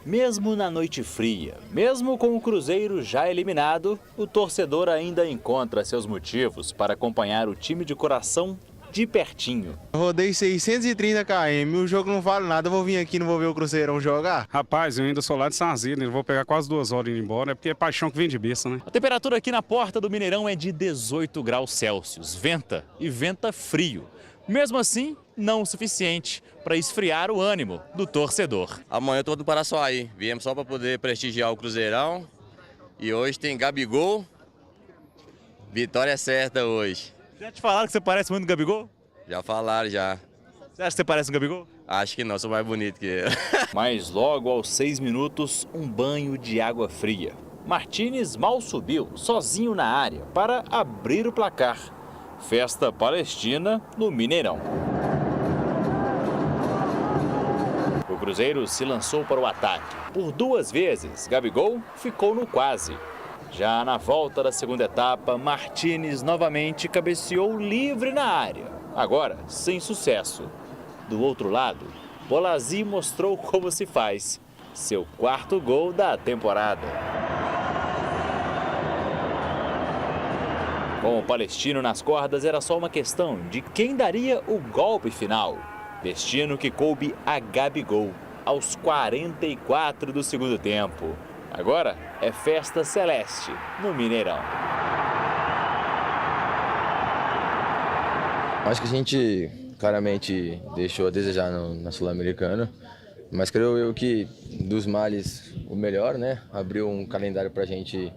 Mesmo na noite fria, mesmo com o Cruzeiro já eliminado, o torcedor ainda encontra seus motivos para acompanhar o time de coração de pertinho. Rodei 630 km, o jogo não vale nada, eu vou vir aqui e não vou ver o Cruzeirão jogar? Rapaz, eu ainda sou lá de Sazira, vou pegar quase 2 horas indo embora, porque é paixão que vem de besta, né? A temperatura aqui na porta do Mineirão é de 18 graus Celsius, venta e venta frio. Mesmo assim, não o suficiente para esfriar o ânimo do torcedor. Amanhã eu tô no Paraçuaí, viemos só para poder prestigiar o Cruzeirão e hoje tem Gabigol, vitória certa hoje. Já te falaram que você parece muito um Gabigol? Já falaram, já. Você acha que você parece um Gabigol? Acho que não, sou mais bonito que ele. Mas logo aos 6 minutos, um banho de água fria. Martínez mal subiu, sozinho na área, para abrir o placar. Festa palestina no Mineirão. O Cruzeiro se lançou para o ataque. Por 2 vezes, Gabigol ficou no quase. Já na volta da segunda etapa, Martínez novamente cabeceou livre na área. Agora, sem sucesso. Do outro lado, Bolasie mostrou como se faz. Seu 4º gol da temporada. Com o Palestino nas cordas, era só uma questão de quem daria o golpe final. Destino que coube a Gabigol, aos 44 do segundo tempo. Agora é festa celeste no Mineirão. Acho que a gente claramente deixou a desejar na Sul-Americana, mas creio eu que dos males o melhor, né? Abriu um calendário pra gente,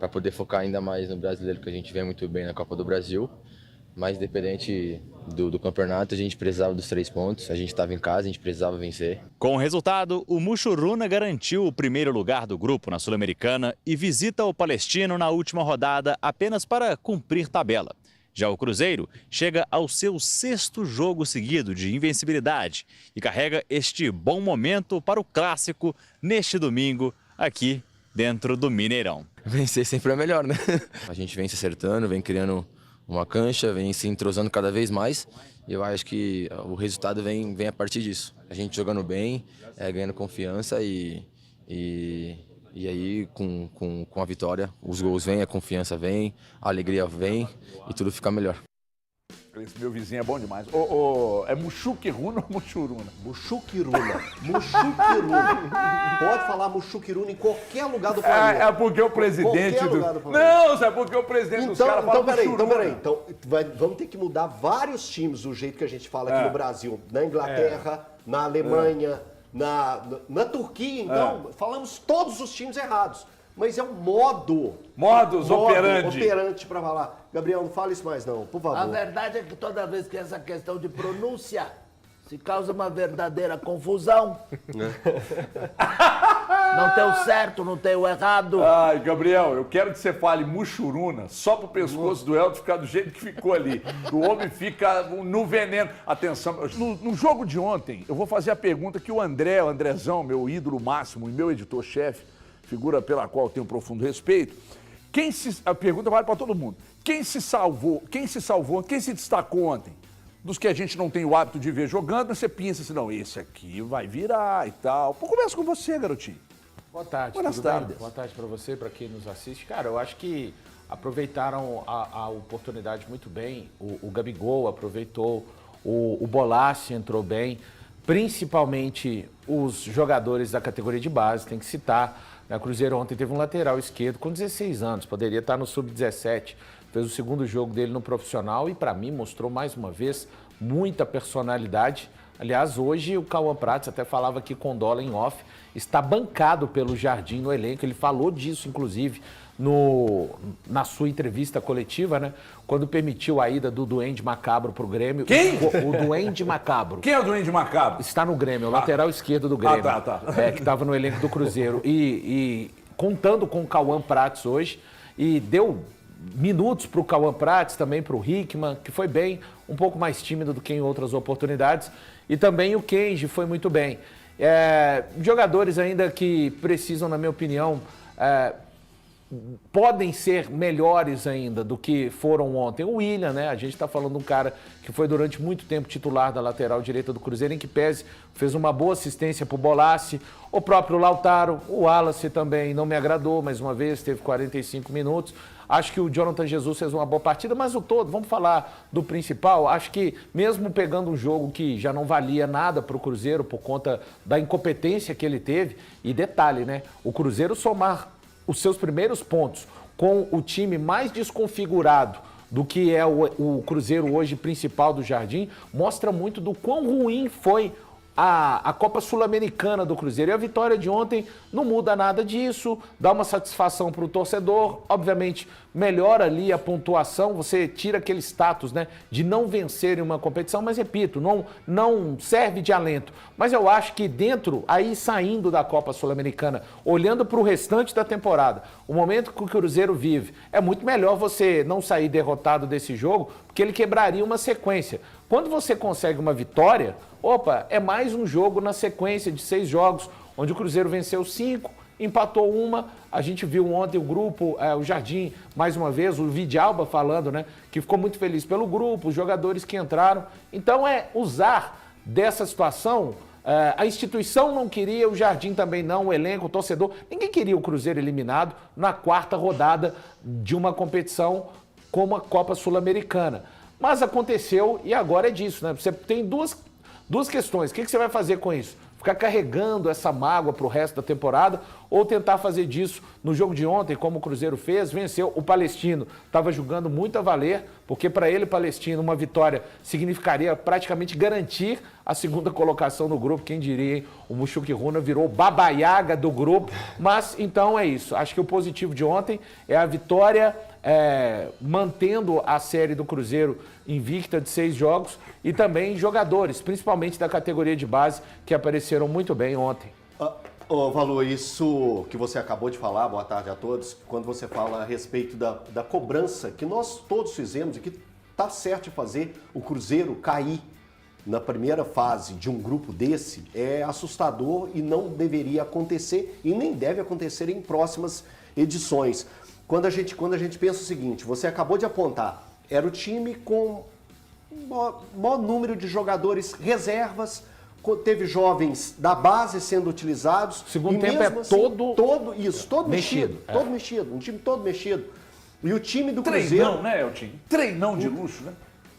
para poder focar ainda mais no brasileiro, que a gente vem muito bem na Copa do Brasil. Mas independente do campeonato, a gente precisava dos 3 pontos, a gente estava em casa, a gente precisava vencer. Com o resultado, o Muxuruna garantiu o primeiro lugar do grupo na Sul-Americana e visita o Palestino na última rodada apenas para cumprir tabela. Já o Cruzeiro chega ao seu 6º jogo seguido de invencibilidade e carrega este bom momento para o clássico neste domingo aqui dentro do Mineirão. Vencer sempre é melhor, né? A gente vem se acertando, vem criando uma cancha, vem se entrosando cada vez mais e eu acho que o resultado vem a partir disso. A gente jogando bem, ganhando confiança e aí com a vitória os gols vêm, a confiança vem, a alegria vem e tudo fica melhor. Esse meu vizinho é bom demais. É Muxuquiruna ou Muxuruna? Muxuquiruna. Muxuquiruna. Pode falar Muxuquiruna em qualquer lugar do planeta. É porque o presidente Qualquer do... lugar do planeta. Não, é porque o presidente dos caras fala Então, peraí. Então, vamos ter que mudar vários times do jeito que a gente fala aqui no Brasil. Na Inglaterra, na Alemanha, na Turquia. Então, falamos todos os times errados. Mas é um modus operandi para falar. Gabriel, não fala isso mais não, por favor. A verdade é que toda vez que essa questão de pronúncia se causa uma verdadeira confusão. Não tem o certo, não tem o errado. Ai, Gabriel, eu quero que você fale Muxuruna só pro pescoço do Elton ficar do jeito que ficou ali. O homem fica no veneno. Atenção, no jogo de ontem, eu vou fazer a pergunta que o Andrezão, meu ídolo máximo e meu editor-chefe, figura pela qual eu tenho um profundo respeito. A pergunta vale para todo mundo. Quem se salvou, quem se destacou ontem? Dos que a gente não tem o hábito de ver jogando, você pensa assim, não, esse aqui vai virar e tal. Pô, começa com você, garotinho. Boa tarde, Buenas tardes. Boa tarde para você, para quem nos assiste. Cara, eu acho que aproveitaram a oportunidade muito bem. O Gabigol aproveitou, o Bolasie entrou bem. Principalmente os jogadores da categoria de base, tem que citar. O Cruzeiro ontem teve um lateral esquerdo com 16 anos, poderia estar no sub-17, fez o 2º jogo dele no profissional e para mim mostrou mais uma vez muita personalidade. Aliás, hoje o Cauã Prats até falava aqui com Dola em off, está bancado pelo Jardim no elenco, ele falou disso inclusive na sua entrevista coletiva, né? Quando permitiu a ida do Duende Macabro pro Grêmio. Quem? O Duende Macabro. Quem é o Duende Macabro? Está no Grêmio, o lateral esquerdo do Grêmio. Tá. Que estava no elenco do Cruzeiro. E contando com o Cauã Prats hoje, e deu minutos para o Cauã Prats, também para o Hickman, que foi bem, um pouco mais tímido do que em outras oportunidades. E também o Kenji foi muito bem. Jogadores ainda que precisam, na minha opinião, podem ser melhores ainda do que foram ontem. O William, né? A gente está falando de um cara que foi durante muito tempo titular da lateral direita do Cruzeiro, em que pese fez uma boa assistência para o Bolassi, o próprio Lautaro, o Wallace também não me agradou, mais uma vez, teve 45 minutos. Acho que o Jonathan Jesus fez uma boa partida, mas o todo, vamos falar do principal, acho que mesmo pegando um jogo que já não valia nada para o Cruzeiro por conta da incompetência que ele teve, e detalhe, né? O Cruzeiro somar os seus primeiros pontos com o time mais desconfigurado do que é o Cruzeiro hoje principal do Jardim, mostra muito do quão ruim foi a Copa Sul-Americana do Cruzeiro. E a vitória de ontem não muda nada disso, dá uma satisfação para o torcedor, obviamente melhora ali a pontuação, você tira aquele status, né, de não vencer em uma competição, mas repito, não serve de alento. Mas eu acho que dentro, aí saindo da Copa Sul-Americana, olhando para o restante da temporada, o momento que o Cruzeiro vive, é muito melhor você não sair derrotado desse jogo, porque ele quebraria uma sequência. Quando você consegue uma vitória, opa, é mais um jogo na sequência de 6 jogos, onde o Cruzeiro venceu 5, empatou uma. A gente viu ontem o grupo, o Jardim, mais uma vez, o Vidalba falando, né, que ficou muito feliz pelo grupo, os jogadores que entraram. Então é usar dessa situação, a instituição não queria, o Jardim também não, o elenco, o torcedor, ninguém queria o Cruzeiro eliminado na 4ª rodada de uma competição como a Copa Sul-Americana. Mas aconteceu e agora é disso, né? Você tem duas questões. O que você vai fazer com isso? Ficar carregando essa mágoa para o resto da temporada ou tentar fazer disso no jogo de ontem, como o Cruzeiro fez, venceu o Palestino. Estava jogando muito a valer, porque para ele, Palestino, uma vitória significaria praticamente garantir a 2ª colocação no grupo. Quem diria, hein? O Mushuki Runa virou babaiaga do grupo. Mas então é isso. Acho que o positivo de ontem é a vitória, mantendo a série do Cruzeiro invicta de 6 jogos e também jogadores, principalmente da categoria de base, que apareceram muito bem ontem. Valor, isso que você acabou de falar, boa tarde a todos, quando você fala a respeito da cobrança que nós todos fizemos e que está certo de fazer o Cruzeiro cair na primeira fase de um grupo desse, é assustador e não deveria acontecer e nem deve acontecer em próximas edições. Quando a gente pensa o seguinte, você acabou de apontar, era o time com maior número de jogadores reservas, teve jovens da base sendo utilizados. Segundo tempo é assim, todo mexido. Todo mexido, um time todo mexido. E o time do Cruzeiro... Treinão, né, Eltinho? Treinão de luxo, né?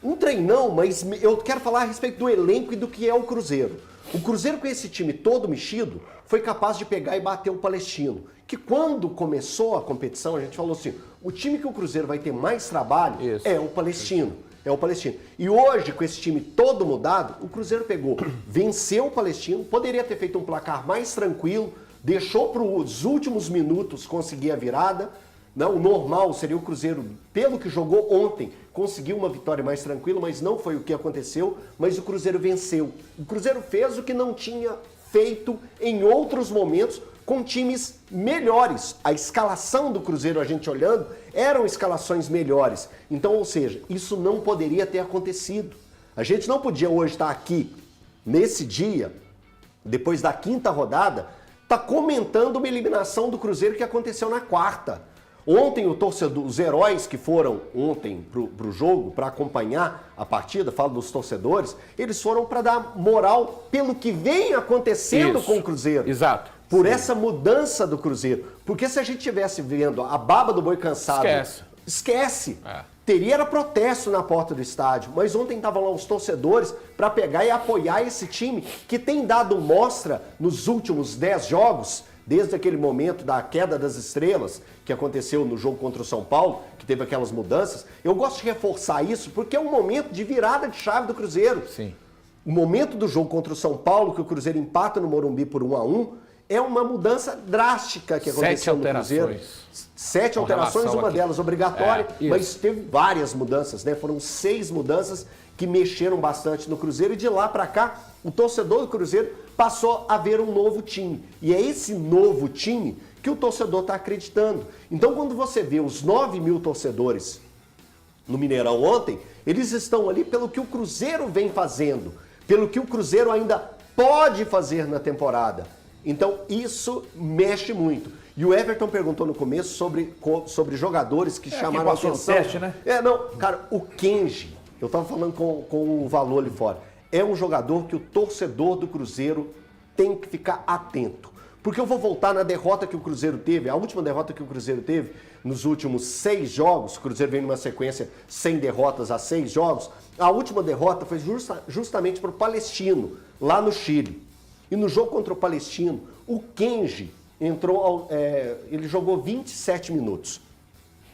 Um treinão, mas eu quero falar a respeito do elenco e do que é o Cruzeiro. O Cruzeiro com esse time todo mexido foi capaz de pegar e bater o Palestino. Que quando começou a competição, a gente falou assim, o time que o Cruzeiro vai ter mais trabalho é o Palestino. É o Palestino. E hoje, com esse time todo mudado, o Cruzeiro pegou, venceu o Palestino, poderia ter feito um placar mais tranquilo, deixou para os últimos minutos conseguir a virada. Não, o normal seria o Cruzeiro, pelo que jogou ontem, conseguiu uma vitória mais tranquila, mas não foi o que aconteceu, mas o Cruzeiro venceu. O Cruzeiro fez o que não tinha feito em outros momentos com times melhores. A escalação do Cruzeiro, a gente olhando, eram escalações melhores. Então, ou seja, isso não poderia ter acontecido. A gente não podia hoje estar aqui, nesse dia, depois da 5ª rodada, tá comentando uma eliminação do Cruzeiro que aconteceu na 4ª. Ontem o torcedor, os heróis que foram ontem pro jogo, para acompanhar a partida, falo dos torcedores, eles foram para dar moral pelo que vem acontecendo com o Cruzeiro. Exato. Por essa mudança do Cruzeiro. Porque se a gente estivesse vendo a baba do boi cansado... Esquece. Teria era protesto na porta do estádio. Mas ontem estavam lá os torcedores para pegar e apoiar esse time que tem dado mostra nos últimos 10 jogos, desde aquele momento da queda das estrelas que aconteceu no jogo contra o São Paulo, que teve aquelas mudanças. Eu gosto de reforçar isso porque é um momento de virada de chave do Cruzeiro. Sim. O momento do jogo contra o São Paulo, que o Cruzeiro empata no Morumbi por 1-1, é uma mudança drástica que aconteceu no Cruzeiro. 7 alterações, uma delas obrigatória, mas teve várias mudanças, né? Foram 6 mudanças que mexeram bastante no Cruzeiro e de lá para cá, o torcedor do Cruzeiro passou a ver um novo time. E é esse novo time que o torcedor está acreditando. Então, quando você vê os 9 mil torcedores no Mineirão ontem, eles estão ali pelo que o Cruzeiro vem fazendo, pelo que o Cruzeiro ainda pode fazer na temporada. Então, isso mexe muito. E o Everton perguntou no começo sobre jogadores que chamaram a atenção. Teste, né? Cara, o Kenji, eu tava falando com o Valor ali fora, é um jogador que o torcedor do Cruzeiro tem que ficar atento. Porque eu vou voltar na derrota que o Cruzeiro teve, a última derrota que o Cruzeiro teve nos últimos 6 jogos, o Cruzeiro vem numa sequência sem derrotas a 6 jogos, a última derrota foi justamente para o Palestino, lá no Chile. E no jogo contra o Palestino, o Kenji ele jogou 27 minutos.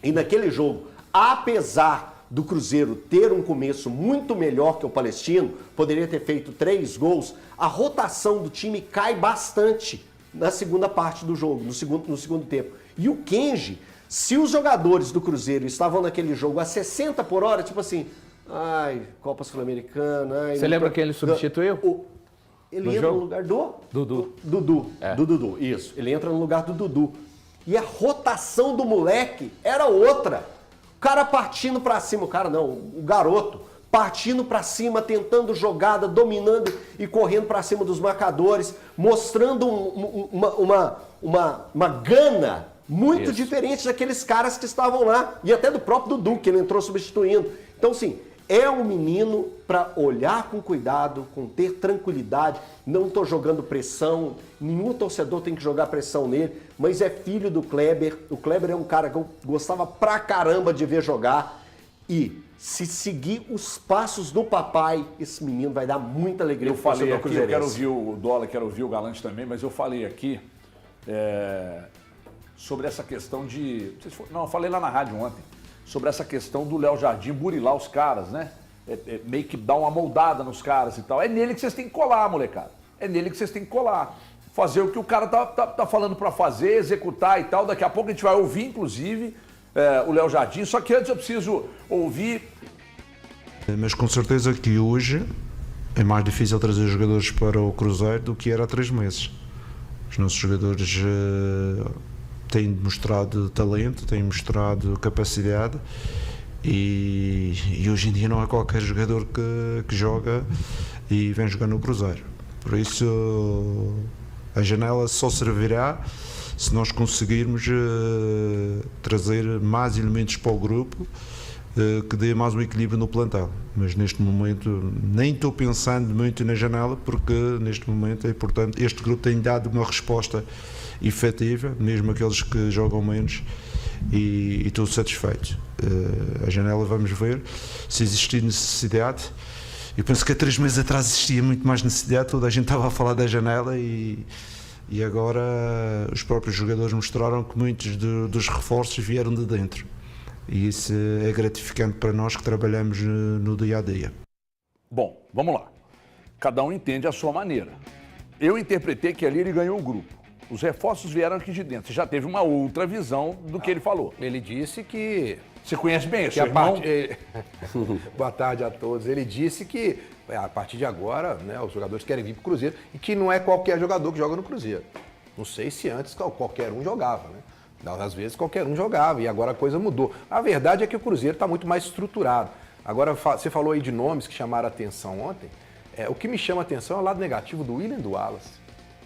E naquele jogo, apesar do Cruzeiro ter um começo muito melhor que o Palestino, poderia ter feito 3 gols, a rotação do time cai bastante na segunda parte do jogo, no segundo tempo. E o Kenji, se os jogadores do Cruzeiro estavam naquele jogo a 60 por hora, tipo assim, Copa Sul-Americana... Você lembra quem ele substituiu? Ele entra no lugar do... Dudu. Do Dudu, isso. Ele entra no lugar do Dudu. E a rotação do moleque era outra. O cara partindo pra cima, o garoto, partindo pra cima, tentando jogada, dominando e correndo pra cima dos marcadores, mostrando uma gana muito diferente daqueles caras que estavam lá. E até do próprio Dudu, que ele entrou substituindo. Então, assim... É um menino para olhar com cuidado, com ter tranquilidade. Não estou jogando pressão, nenhum torcedor tem que jogar pressão nele, mas é filho do Kleber. O Kleber é um cara que eu gostava pra caramba de ver jogar. E se seguir os passos do papai, esse menino vai dar muita alegria. Eu falei aqui, eu quero ouvir o Dólar, quero ouvir o Galante também, mas eu falei aqui sobre essa questão de... Não, eu falei lá na rádio ontem. Sobre essa questão do Léo Jardim burilar os caras, né? Meio que dar uma moldada nos caras e tal. É nele que vocês têm que colar, molecada. É nele que vocês têm que colar. Fazer o que o cara tá falando pra fazer, executar e tal. Daqui a pouco a gente vai ouvir, inclusive, o Léo Jardim. Só que antes eu preciso ouvir... Mas com certeza que hoje é mais difícil trazer jogadores para o Cruzeiro do que era há 3 meses. Os nossos jogadores... têm mostrado talento, têm mostrado capacidade e hoje em dia não há qualquer jogador que joga e vem jogar no Cruzeiro. Por isso a janela só servirá se nós conseguirmos trazer mais elementos para o grupo que dê mais um equilíbrio no plantel. Mas neste momento nem estou pensando muito na janela porque neste momento é importante, este grupo tem dado uma resposta efetiva, mesmo aqueles que jogam menos, e estou satisfeito. A janela vamos ver se existir necessidade. Eu penso que há 3 meses atrás existia muito mais necessidade, toda a gente estava a falar da janela e agora os próprios jogadores mostraram que muitos dos reforços vieram de dentro. E isso é gratificante para nós que trabalhamos no dia a dia. Bom, vamos lá. Cada um entende a sua maneira. Eu interpretei que ali ele ganhou o grupo. Os reforços vieram aqui de dentro. Você já teve uma outra visão do que ele falou. Ele disse que... Você conhece bem o seu irmão? Boa tarde a todos. Ele disse que a partir de agora, né, os jogadores querem vir para o Cruzeiro e que não é qualquer jogador que joga no Cruzeiro. Não sei se antes qualquer um jogava, né? Às vezes qualquer um jogava e agora a coisa mudou. A verdade é que o Cruzeiro está muito mais estruturado. Agora, você falou aí de nomes que chamaram a atenção ontem. O que me chama a atenção é o lado negativo do William e do Wallace.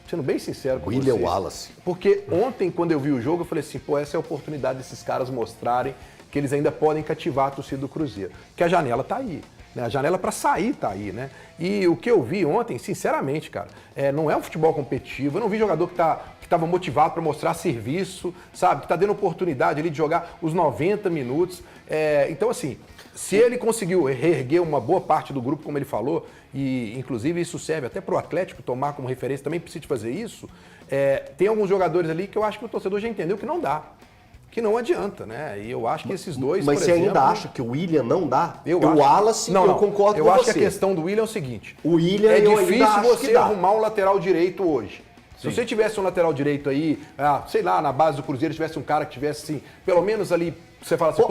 Sendo bem sincero com William vocês. Wallace. Porque ontem, quando eu vi o jogo, eu falei assim, essa é a oportunidade desses caras mostrarem que eles ainda podem cativar a torcida do Cruzeiro. Que a janela tá aí, né? A janela para sair tá aí, né? E o que eu vi ontem, sinceramente, cara, não é um futebol competitivo. Eu não vi jogador que estava motivado para mostrar serviço, sabe? Que tá dando oportunidade ali de jogar os 90 minutos. Então, assim, se ele conseguiu reerguer uma boa parte do grupo, como ele falou, e inclusive isso serve até para o Atlético tomar como referência, também precisa fazer isso, tem alguns jogadores ali que eu acho que o torcedor já entendeu que não dá, que não adianta, né? E eu acho que esses dois, Mas por você exemplo, ainda acha que o William não dá? O Wallace, não, eu concordo com você. Eu acho que a questão do William é o seguinte, o William, é eu ainda difícil acho você que dá. arrumar um lateral direito hoje. Sim. Se você tivesse um lateral direito aí, sei lá, na base do Cruzeiro, tivesse um cara que tivesse, assim, pelo menos ali, você fala assim,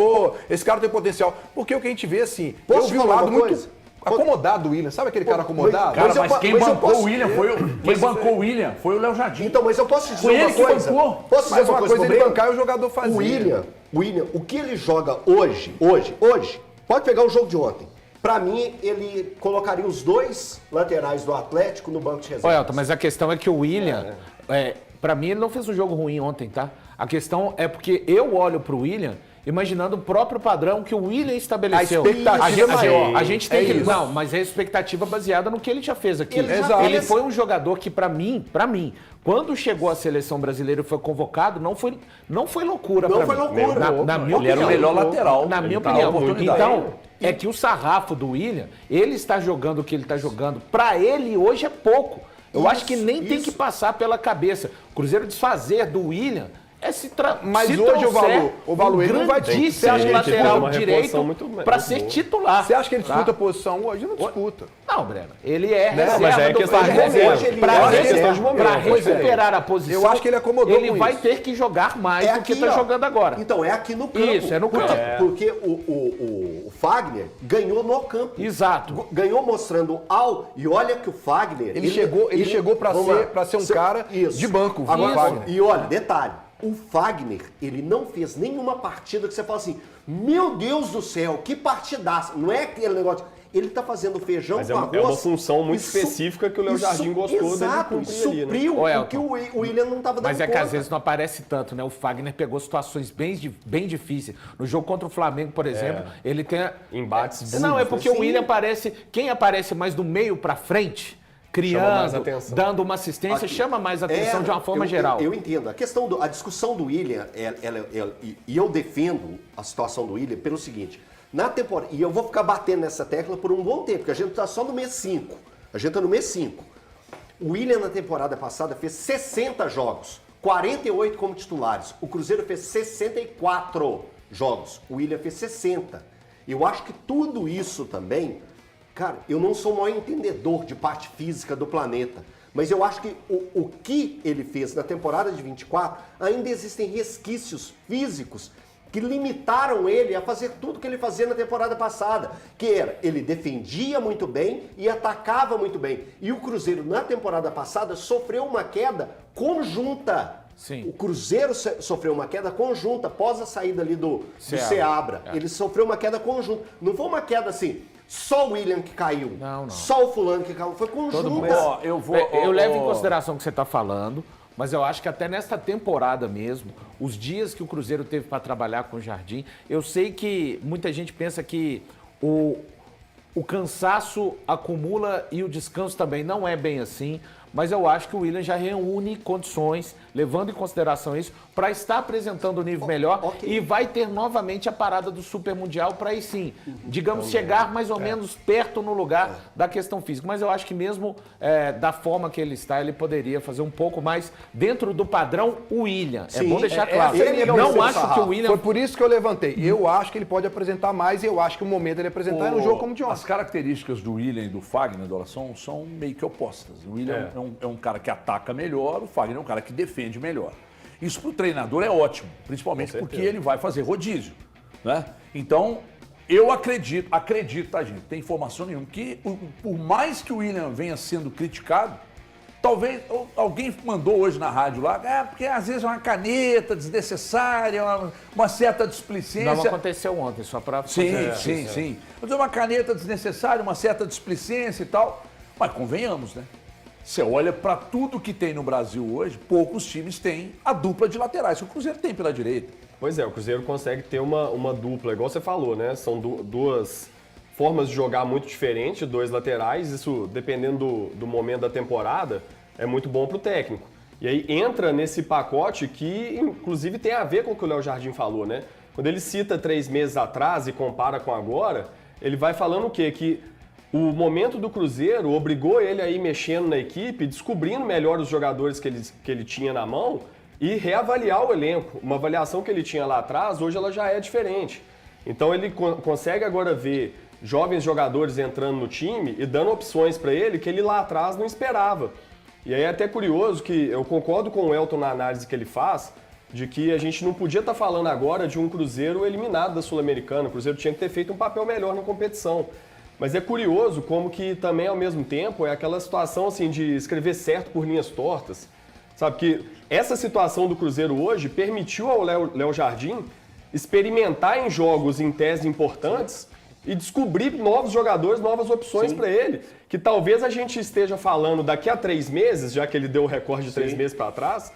esse cara tem potencial. Porque o que a gente vê, assim, eu vi um lado muito acomodado do William. Sabe aquele cara acomodado? Cara, mas quem bancou o William foi o Léo Jardim. Então, mas eu posso te dizer Foi uma ele que coisa? bancou. Posso dizer Mas uma coisa ele bancar e o jogador fazer. O William, o que ele joga hoje, pode pegar o jogo de ontem. Pra mim, ele colocaria os 2 laterais do Atlético no banco de reservas. Elton, mas a questão é que o William, Pra mim ele não fez um jogo ruim ontem, tá? A questão é porque eu olho pro William imaginando o próprio padrão que o William estabeleceu. A expectativa a gente tem que... isso. Não, mas é expectativa baseada no que ele já fez aqui. Ele Foi um jogador que, pra mim, quando chegou à seleção brasileira e foi convocado, não foi loucura pra mim. Não foi loucura. Na minha Ele era o opinião. melhor lateral. Na minha Ele tá opinião. na oportunidade. Então, é que o sarrafo do William, ele está jogando o que ele está jogando. Pra ele, hoje é pouco. Eu acho que nem tem que passar pela cabeça. O Cruzeiro desfazer do William é Mas se hoje o Valu ele não vai grandíssimo lateral direito para ser titular. Você acha que ele disputa a posição hoje? Não disputa. Não, Breno. Ele é reserva mas é do questão de Fagner. momento. Para recuperar a posição, Eu acho que ele acomodou ele com vai isso. ter que jogar mais do que aqui, está ó. jogando agora. Então, é aqui no campo. Isso, é no campo. Porque o Fagner ganhou no campo. Exato. Ganhou mostrando E olha que o Fagner... Ele chegou para ser um cara de banco. Agora, Fagner. e olha, detalhe. O Fagner, ele não fez nenhuma partida que você fala assim, meu Deus do céu, que partidaça. Não é aquele negócio... Ele tá fazendo feijão Mas com arroz. é uma função muito específica que o Léo Jardim gostou dele cumprir ali, né? Supriu o que o William não tava dando Mas é que conta. às vezes não aparece tanto, né? O Fagner pegou situações bem difíceis. No jogo contra o Flamengo, por exemplo, ele tem... Embates duros, Não, é porque né? o William aparece... Quem aparece mais do meio pra frente, criando, dando uma assistência, chama mais atenção de uma forma geral. Eu entendo. A discussão do William, e eu defendo a situação do William pelo seguinte... Na temporada, e eu vou ficar batendo nessa tecla por um bom tempo, porque a gente está só no mês 5. A gente está no mês 5. O William, na temporada passada, fez 60 jogos, 48 como titulares. O Cruzeiro fez 64 jogos, o William fez 60. Eu acho que tudo isso também... Cara, eu não sou o maior entendedor de parte física do planeta, mas eu acho que o que ele fez na temporada de 24, ainda existem resquícios físicos que limitaram ele a fazer tudo que ele fazia na temporada passada, que era, ele defendia muito bem e atacava muito bem. E o Cruzeiro, na temporada passada, sofreu uma queda conjunta. Sim. O Cruzeiro sofreu uma queda conjunta após a saída ali do Seabra. Ele sofreu uma queda conjunta. Não foi uma queda assim, só o William que caiu, só o fulano que caiu, foi conjunta. Eu levo em consideração o que você está falando, mas eu acho que até nesta temporada mesmo, os dias que o Cruzeiro teve para trabalhar com o Jardim, eu sei que muita gente pensa que o cansaço acumula e o descanso também. Não é bem assim, mas eu acho que o William já reúne condições, levando em consideração isso, para estar apresentando um nível melhor e vai ter novamente a parada do Super Mundial para aí sim, digamos, chegar mais ou menos perto no lugar da questão física. Mas eu acho que mesmo da forma que ele está, ele poderia fazer um pouco mais dentro do padrão William. Sim, é bom deixar claro. eu Não acho que o William... Foi por isso que eu levantei. Eu acho que ele pode apresentar mais e eu acho que o momento dele apresentar é no jogo como de ontem. As características do William e do Fagner, são meio que opostas. O William é um cara que ataca melhor, o Fagner é um cara que defende melhor. Isso para o treinador é ótimo, principalmente porque ele vai fazer rodízio, né? Então, eu acredito, tá, gente? Não tem informação nenhuma, que por mais que o William venha sendo criticado, talvez alguém mandou hoje na rádio lá, porque às vezes é uma caneta desnecessária, uma certa displicência. Não aconteceu ontem, só para... Sim. Mas é uma caneta desnecessária, uma certa displicência e tal. Mas convenhamos, né? Você olha para tudo que tem no Brasil hoje, poucos times têm a dupla de laterais que o Cruzeiro tem pela direita. Pois é, o Cruzeiro consegue ter uma dupla, igual você falou, né? São duas formas de jogar muito diferentes, dois laterais, isso dependendo do momento da temporada, é muito bom para o técnico. E aí entra nesse pacote que, inclusive, tem a ver com o que o Léo Jardim falou, né? Quando ele cita 3 meses atrás e compara com agora, ele vai falando o quê? Que o momento do Cruzeiro obrigou ele a ir mexendo na equipe, descobrindo melhor os jogadores que ele tinha na mão e reavaliar o elenco. Uma avaliação que ele tinha lá atrás, hoje ela já é diferente. Então ele consegue agora ver jovens jogadores entrando no time e dando opções para ele que ele lá atrás não esperava. E aí é até curioso que eu concordo com o Elton na análise que ele faz, de que a gente não podia estar falando agora de um Cruzeiro eliminado da Sul-Americana. O Cruzeiro tinha que ter feito um papel melhor na competição. Mas é curioso como que também, ao mesmo tempo, é aquela situação assim de escrever certo por linhas tortas. Sabe que essa situação do Cruzeiro hoje permitiu ao Léo Jardim experimentar em jogos em tese importantes e descobrir novos jogadores, novas opções para ele. Que talvez a gente esteja falando daqui a 3 meses, já que ele deu o recorde de 3 meses para trás,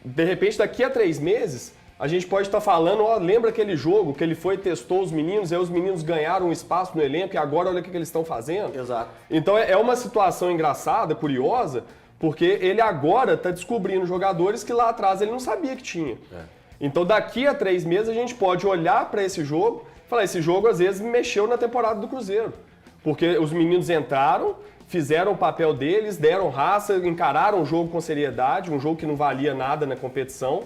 de repente, daqui a 3 meses, a gente pode estar falando, ó, lembra aquele jogo que ele foi, testou os meninos, aí os meninos ganharam um espaço no elenco e agora olha o que eles estão fazendo? Exato. Então é uma situação engraçada, curiosa, porque ele agora está descobrindo jogadores que lá atrás ele não sabia que tinha. Então daqui a 3 meses a gente pode olhar para esse jogo e falar, esse jogo às vezes mexeu na temporada do Cruzeiro. Porque os meninos entraram, fizeram o papel deles, deram raça, encararam o jogo com seriedade, um jogo que não valia nada na competição.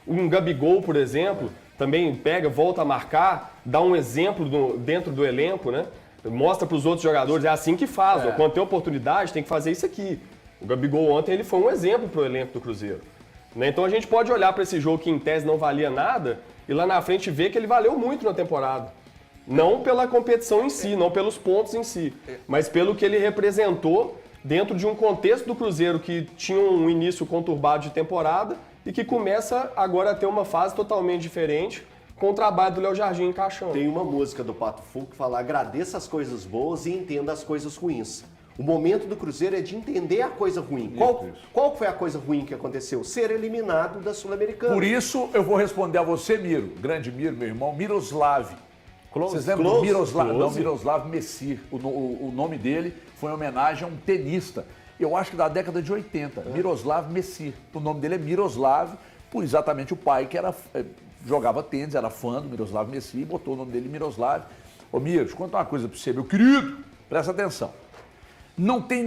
Um Gabigol, por exemplo, também pega, volta a marcar, dá um exemplo dentro do elenco, né? Mostra para os outros jogadores, é assim que faz, ó, quando tem oportunidade tem que fazer isso aqui. O Gabigol ontem ele foi um exemplo para o elenco do Cruzeiro. Né? Então a gente pode olhar para esse jogo que em tese não valia nada e lá na frente ver que ele valeu muito na temporada. Não pela competição em si, não pelos pontos em si, mas pelo que ele representou dentro de um contexto do Cruzeiro que tinha um início conturbado de temporada e que começa agora a ter uma fase totalmente diferente com o trabalho do Léo Jardim encaixando. Tem uma música do Pato Fu que fala: agradeça as coisas boas e entenda as coisas ruins. O momento do Cruzeiro é de entender a coisa ruim. Qual foi a coisa ruim que aconteceu? Ser eliminado da Sul-Americana. Por isso, eu vou responder a você, Miro. Grande Miro, meu irmão. Miroslav. Vocês lembram do Miroslav? Não, Miroslav Messir. O nome dele foi em homenagem a um tenista. Eu acho que da década de 80. Miroslav Messir. O nome dele é Miroslav, por exatamente o pai que jogava tênis, era fã do Miroslav Messir e botou o nome dele Miroslav. Ô Miro, deixa eu contar uma coisa pra você, meu querido. Presta atenção. Não tem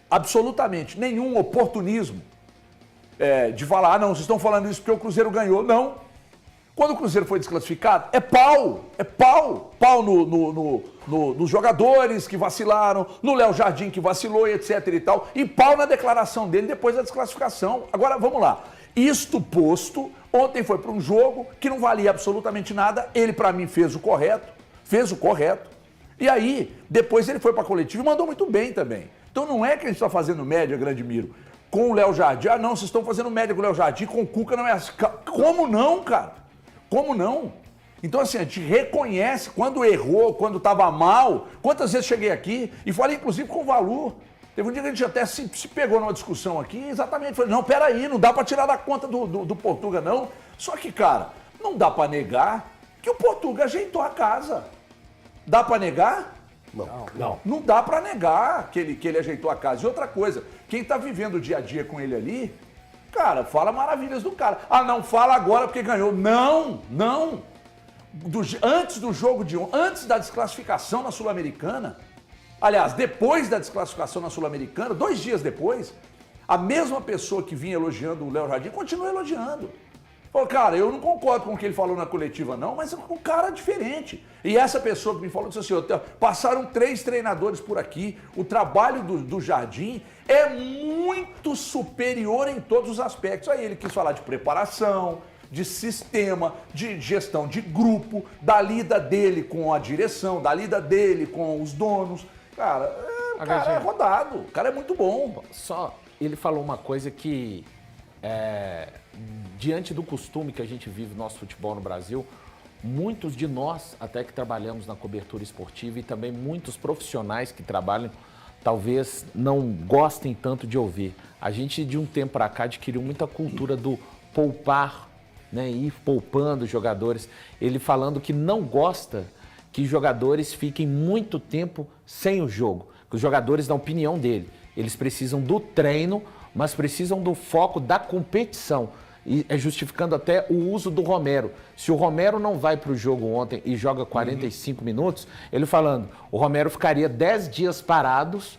absolutamente nenhum oportunismo de falar, não, vocês estão falando isso porque o Cruzeiro ganhou. Não. Quando o Cruzeiro foi desclassificado, é pau nos jogadores que vacilaram, no Léo Jardim que vacilou e etc e tal, e pau na declaração dele depois da desclassificação. Agora, vamos lá. Isto posto, ontem foi para um jogo que não valia absolutamente nada, ele para mim fez o correto, e aí, depois ele foi para a coletiva e mandou muito bem também. Então não é que a gente está fazendo média, Grande Miro, com o Léo Jardim. Ah, não, vocês estão fazendo média com o Léo Jardim, com o Cuca não é assim. Como não, cara? Como não? Então assim, a gente reconhece quando errou, quando estava mal. Quantas vezes cheguei aqui e falei inclusive com o Valu. Teve um dia que a gente até se pegou numa discussão aqui, exatamente. Falei, não, peraí, não dá para tirar da conta do Portuga, não. Só que, cara, não dá para negar que o Portuga ajeitou a casa. Dá para negar? Não. Não dá para negar que ele ajeitou a casa. E outra coisa, quem tá vivendo o dia a dia com ele ali, cara, fala maravilhas do cara. Ah, não, fala agora porque ganhou. Não. Antes do jogo antes da desclassificação na Sul-Americana, aliás, depois da desclassificação na Sul-Americana, 2 dias depois, a mesma pessoa que vinha elogiando o Léo Jardim continua elogiando. Falou, cara, eu não concordo com o que ele falou na coletiva não, mas um cara diferente. E essa pessoa que me falou disse assim, passaram 3 treinadores por aqui, o trabalho do Jardim é muito superior em todos os aspectos. Aí ele quis falar de preparação, de sistema, de gestão de grupo, da lida dele com a direção, da lida dele com os donos. Cara, o cara é rodado, o cara é muito bom. Só ele falou uma coisa que, diante do costume que a gente vive no nosso futebol no Brasil, muitos de nós, até que trabalhamos na cobertura esportiva e também muitos profissionais que trabalham, talvez não gostem tanto de ouvir. A gente, de um tempo para cá, adquiriu muita cultura do poupar, né, ir poupando os jogadores. Ele falando que não gosta que jogadores fiquem muito tempo sem o jogo. Os jogadores, na opinião dele, eles precisam do treino, mas precisam do foco da competição. E é justificando até o uso do Romero. Se o Romero não vai para o jogo ontem e joga 45 minutos, ele falando, o Romero ficaria 10 dias parados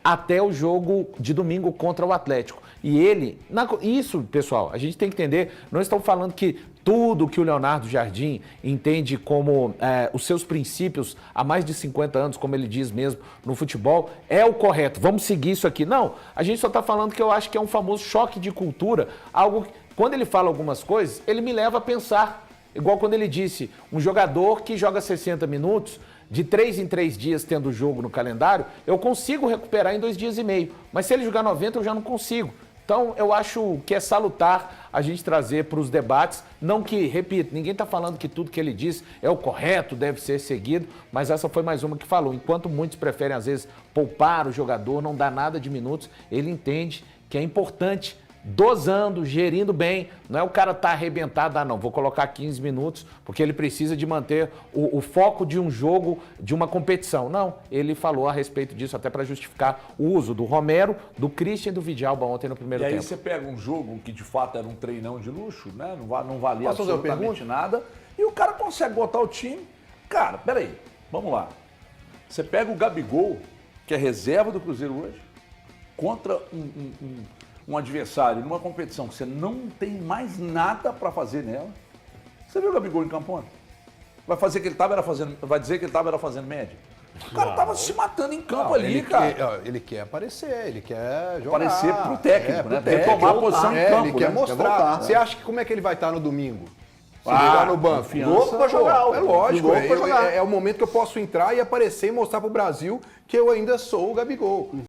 até o jogo de domingo contra o Atlético. E ele, isso, pessoal, a gente tem que entender, não estamos falando que tudo que o Leonardo Jardim entende como os seus princípios há mais de 50 anos, como ele diz mesmo, no futebol, é o correto, vamos seguir isso aqui. Não, a gente só está falando que eu acho que é um famoso choque de cultura, algo que, quando ele fala algumas coisas, ele me leva a pensar, igual quando ele disse, um jogador que joga 60 minutos, de 3 em 3 dias tendo jogo no calendário, eu consigo recuperar em 2 dias e meio, mas se ele jogar 90 eu já não consigo. Então, eu acho que é salutar a gente trazer para os debates, não que, repito, ninguém está falando que tudo que ele diz é o correto, deve ser seguido, mas essa foi mais uma que falou. Enquanto muitos preferem, às vezes, poupar o jogador, não dar nada de minutos, ele entende que é importante dosando, gerindo bem. Não é o cara tá arrebentado, não, vou colocar 15 minutos, porque ele precisa de manter o foco de um jogo, de uma competição. Não, ele falou a respeito disso, até para justificar o uso do Romero, do Christian e do Vidalba ontem no primeiro tempo. E aí você pega um jogo que de fato era um treinão de luxo, né? Não valia Posso fazer uma absolutamente nada, e o cara consegue botar o time. Cara, peraí, vamos lá. Você pega o Gabigol, que é reserva do Cruzeiro hoje, contra um adversário numa competição que você não tem mais nada para fazer nela. Você viu o Gabigol em campo ontem? Vai dizer que ele estava fazendo média? O cara tava se matando em campo ali, cara. Ele quer aparecer, ele quer jogar. Aparecer pro técnico, né? Tomar a posição em campo. Ele quer mostrar. Você acha que como é que ele vai estar no domingo? Se ligar no banco. Louco pra jogar. É lógico. É o momento que eu posso entrar e aparecer e mostrar pro Brasil que eu ainda sou o Gabigol.